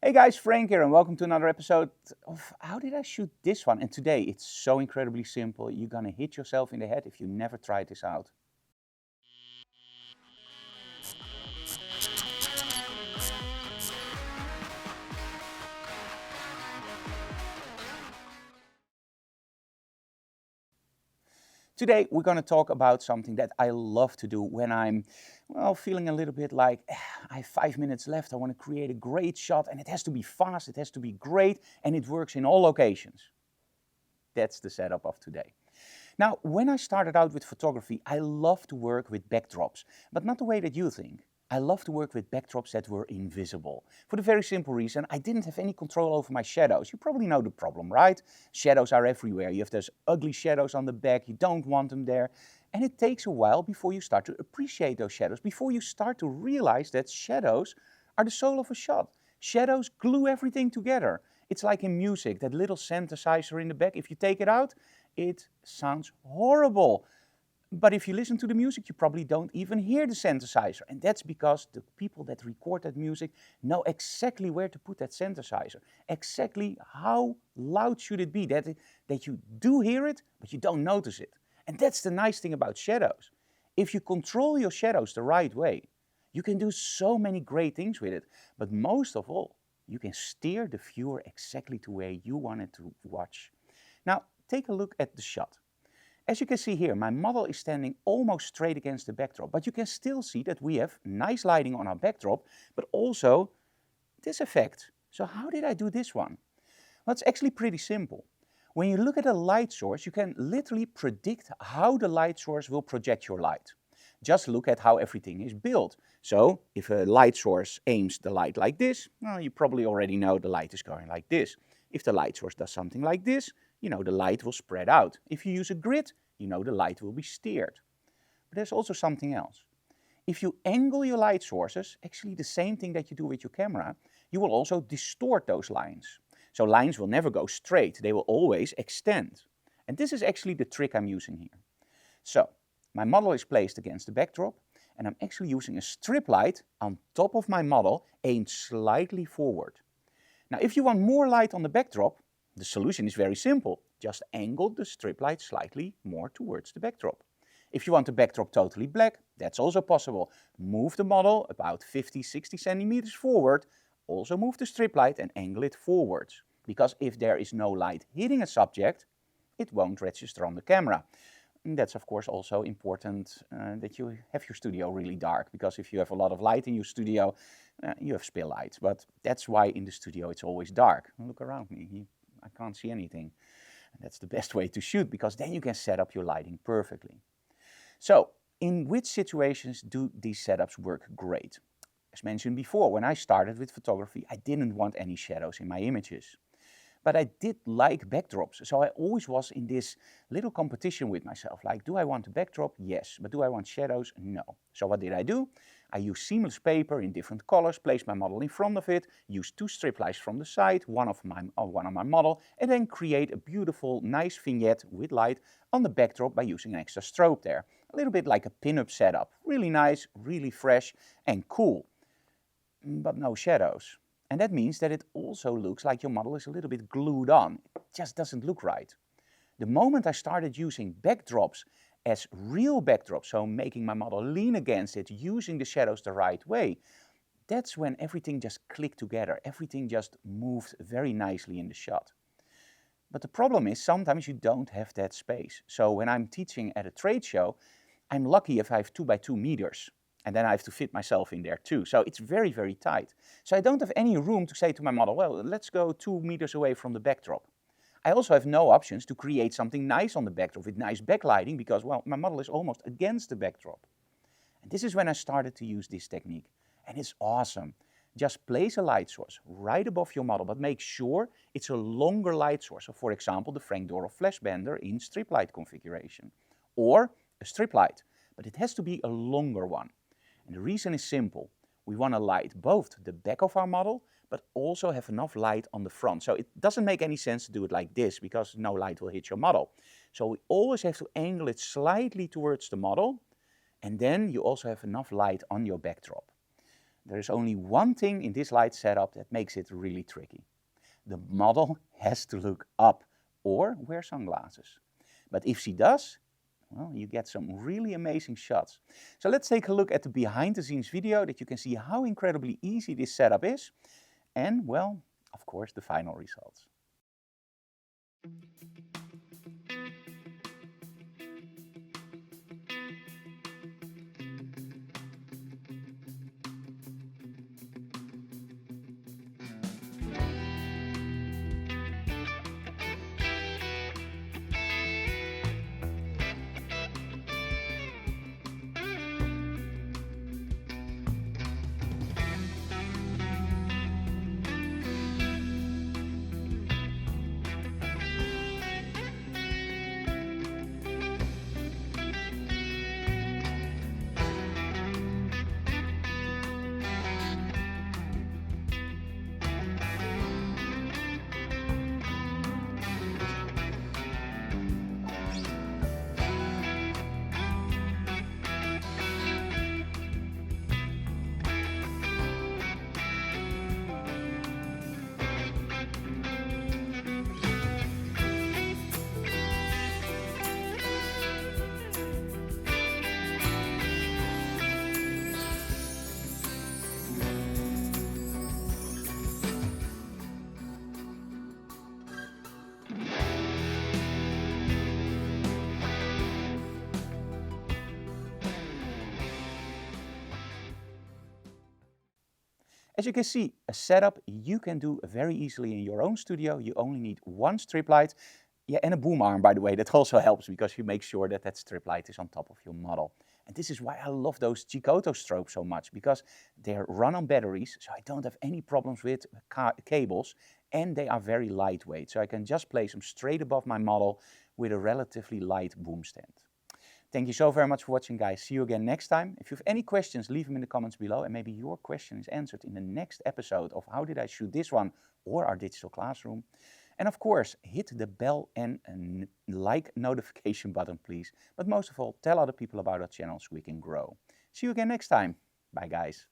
Hey guys, Frank here and welcome to another episode of How Did I Shoot This One? And today it's so incredibly simple, you're gonna hit yourself in the head if you never tried this out. Today we're gonna talk about something that I love to do when I'm, feeling a little bit like, I have 5 minutes left, I wanna create a great shot and it has to be fast, it has to be great, and it works in all locations. That's the setup of today. Now, when I started out with photography, I loved to work with backdrops, but not the way that you think. I love to work with backdrops that were invisible. For the very simple reason, I didn't have any control over my shadows. You probably know the problem, right? Shadows are everywhere. You have those ugly shadows on the back, you don't want them there. And it takes a while before you start to appreciate those shadows, before you start to realize that shadows are the soul of a shot. Shadows glue everything together. It's like in music, that little synthesizer in the back. If you take it out, it sounds horrible. But if you listen to the music, you probably don't even hear the synthesizer. And that's because the people that record that music know exactly where to put that synthesizer. Exactly how loud should it be, that you do hear it, but you don't notice it. And that's the nice thing about shadows. If you control your shadows the right way, you can do so many great things with it. But most of all, you can steer the viewer exactly to where you want it to watch. Now, take a look at the shot. As you can see here, my model is standing almost straight against the backdrop, but you can still see that we have nice lighting on our backdrop, but also this effect. So how did I do this one? Well, it's actually pretty simple. When you look at a light source, you can literally predict how the light source will project your light. Just look at how everything is built. So if a light source aims the light like this, well, you probably already know the light is going like this. If the light source does something like this, you know the light will spread out. If you use a grid, you know the light will be steered. But there's also something else. If you angle your light sources, actually the same thing that you do with your camera, you will also distort those lines. So lines will never go straight, they will always extend. And this is actually the trick I'm using here. So, my model is placed against the backdrop, and I'm actually using a strip light on top of my model aimed slightly forward. Now, if you want more light on the backdrop, the solution is very simple. Just angle the strip light slightly more towards the backdrop. If you want the backdrop totally black, that's also possible. Move the model about 50-60 centimeters forward. Also move the strip light and angle it forwards. Because if there is no light hitting a subject, it won't register on the camera. And that's of course also important that you have your studio really dark, because if you have a lot of light in your studio, you have spill lights. But that's why in the studio it's always dark. Look around me, I can't see anything. And that's the best way to shoot, because then you can set up your lighting perfectly. So, in which situations do these setups work great? As mentioned before, when I started with photography, I didn't want any shadows in my images. But I did like backdrops, so I always was in this little competition with myself. Like, do I want a backdrop? Yes. But do I want shadows? No. So what did I do? I used seamless paper in different colors, placed my model in front of it, used 2 strip lights from the side, one on my model, and then create a beautiful, nice vignette with light on the backdrop by using an extra strobe there. A little bit like a pin-up setup. Really nice, really fresh and cool. But no shadows. And that means that it also looks like your model is a little bit glued on. It just doesn't look right. The moment I started using backdrops as real backdrops, so making my model lean against it, using the shadows the right way, that's when everything just clicked together. Everything just moved very nicely in the shot. But the problem is sometimes you don't have that space. So when I'm teaching at a trade show, I'm lucky if I have 2 by 2 meters. And then I have to fit myself in there too. So it's very, very tight. So I don't have any room to say to my model, well, let's go 2 meters away from the backdrop. I also have no options to create something nice on the backdrop with nice backlighting because, well, my model is almost against the backdrop. And this is when I started to use this technique. And it's awesome. Just place a light source right above your model, but make sure it's a longer light source. So for example, the Frank Doorhof flash bender in strip light configuration. Or a strip light, but it has to be a longer one. And the reason is simple. We want to light both the back of our model, but also have enough light on the front. So it doesn't make any sense to do it like this, because no light will hit your model. So we always have to angle it slightly towards the model, and then you also have enough light on your backdrop. There is only one thing in this light setup that makes it really tricky. The model has to look up or wear sunglasses. But if she does, well, you get some really amazing shots. So let's take a look at the behind the scenes video that you can see how incredibly easy this setup is. And, well, of course, the final results. As you can see, a setup you can do very easily in your own studio. You only need one strip light, and a boom arm, by the way. That also helps because you make sure that that strip light is on top of your model. And this is why I love those geekoto strobes so much, because they're run on batteries, so I don't have any problems with cables, and they are very lightweight, so I can just place them straight above my model with a relatively light boom stand. Thank you so very much for watching, guys. See you again next time. If you have any questions, leave them in the comments below, and maybe your question is answered in the next episode of How Did I Shoot This One or our digital classroom. And of course, hit the bell and like notification button, please. But most of all, tell other people about our channel so we can grow. See you again next time. Bye, guys.